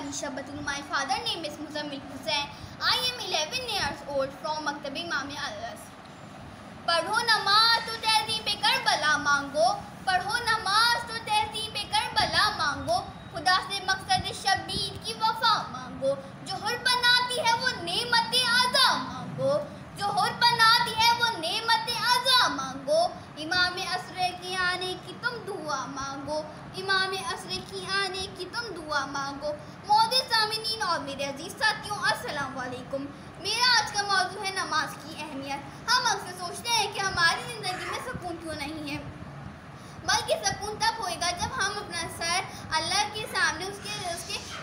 Alisha Batul. My father name is Muzammil Hussain. I am 11 years old from Maktab Imam Alas. पढ़ो नमाज तो तहज़ीब Karbala मांगो, पढ़ो नमाज तो तहज़ीब करबला मांगो, खुदा से मकसद शबीर की वफा मांगो, जो हुर बनाती है वो नेमत आज़ा मांगो, जो हुर बनाती है वो नेमत आज़ा मांगो, इमाम असर की आने की तुम दुआ मांगो, इमाम असर की आने की तुम दुआ मांगो। मौजूद सामिनीन और मेरे अजीज साथियों, अस्सलाम वालेकुम। मेरा आज का मौजू है नमाज की अहमियत। हम अक्सर सोचते हैं कि हमारी ज़िंदगी में सुकून क्यों नहीं है, बल्कि सुकून तब होएगा जब हम अपना सर अल्लाह के सामने उसके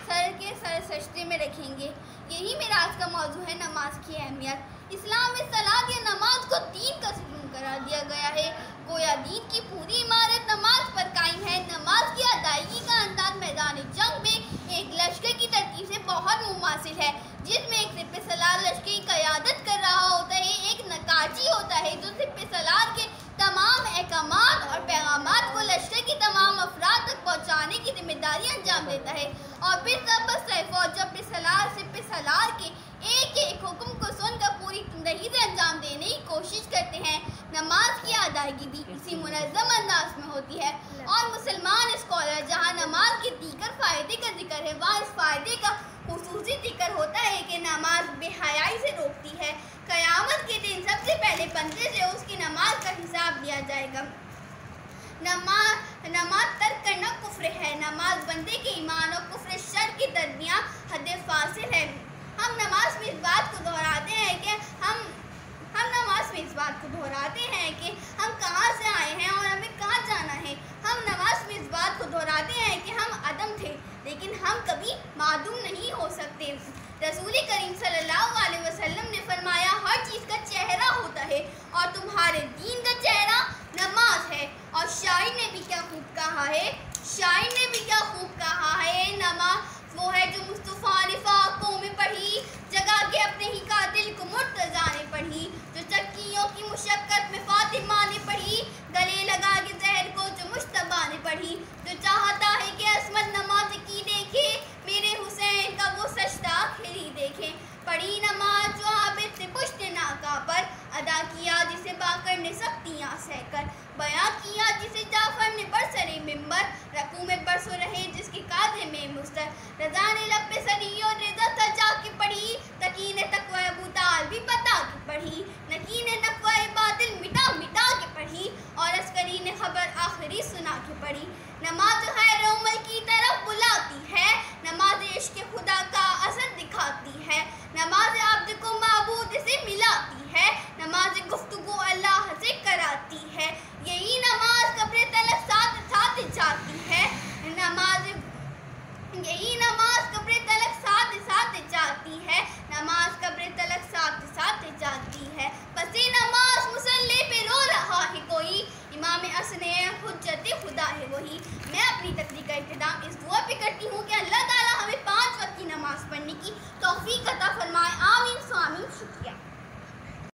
सर के सजदे में रखेंगे। यही मेरा आज का मौजू है, नमाज की अहमियत। इस्लाम में सलात या नमाज को दीन का सुकून करार दिया गया है। गोया दीन की पूरी इमारत नमाज पर कायम है। नमाज की अदायगी का अंदाज मैदान जंग में एक लश्कर की तरतीब से बहुत मुमासिल है, जिसमें एक सिपह सलार लश्कर की क़यादत कर रहा होता है, एक नकाजी होता है जो सिपह सलार के तमाम अहकामात और पैगामात को लश्कर की तमाम अफराद तक पहुँचाने की जिम्मेदारी अंजाम देता है, और फिर सब फौज सिपह सलार के एक एक हुक्म को सुनकर पूरी जिंदगी से अंजाम देने की कोशिश करते हैं। नमाज की अदायगी भी इसी मुनज़्ज़म अंदाज में होती है, और मुसलमान स्कॉलर जहाँ नमाज के दीगर फ़ायदे का जिक्र है, वहाँ इस फ़ायदे का खुसूसी जिक्र होता है कि नमाज बेहयाई से रोकती है। क़यामत के दिन सबसे पहले बंदे से उसकी नमाज का हिसाब लिया जाएगा। नमाज तर्क करना कुफ्र है। नमाज बंदे के ईमान और कुफ्र शर के दरमियान हद फासिल है। हम नमाज में इस बात को दोहराते हैं कि हम कहाँ से आए हैं और हमें कहाँ जाना है। हम नमाज में इस बात को दोहराते हैं कि हम अदम थे, लेकिन हम कभी मादूम नहीं हो सकते। रसूल करीम सल्लल्लाहु अलैहि वसल्लम ने फरमाया, हर चीज़ का चेहरा होता है और तुम्हारे दीन का चेहरा नमाज है। और शायर ने भी क्या खूब कहा है, नमाज वो है जो मुस्तफ़ा ने फाकों में पढ़ी, जगा के अपने ही कातिल को मुर्तज़ा ने पढ़ी, जो चक्कियों की मुशक्क़त में फातिमा ने पढ़ी, गले लगा के जहर को जो मुश्तबा ने पढ़ी, जो चाहता है कि असमत नमाज की देखे, मेरे हुसैन का वो सजदा आखिरी देखे। पढ़ी नमाज जो आबिद से पुश्त नाका पर, अदा किया जिसे बाकर ने सख्तियाँ सहकर, बयां किया जिसे जाफर ने बरसरे मिंबर, रकू में बरसो रहे जिसके कांधे में मुस्तर, रज़ा ने लब पे सरी और रिज़ा सजा के पढ़ी, तकी ने तक़वा अबू ताल भी बता के पढ़ी, नकी ने नक़वा बातिल मिटा के पढ़ी, और अस्करी ने खबर आखिरी सुना के पढ़ी। नमाज खैर उमल की तरफ बुलाती है, नमाज इश्क़ खुदा का असर दिखाती है, नमाज अब्द को माबूद से मिलाती है, नमाज गुफ्तगू अल्लाह से कराती है, यही नमाज कब्र तलक साथ जाती है, यही नमाज कब्र तलक साथ जाती है, नमाज कब्र तलक साथ जाती है। पसे नमाज मुसल्ले पे रो रहा है कोई, इमाम असने हुज्जत खुदा है वही। मैं अपनी तकरीर का इख्तिताम इस दुआ पे करती हूँ कि अल्लाह ताला हमें 5 वक्त की नमाज पढ़ने की तौफीक अता फरमाए।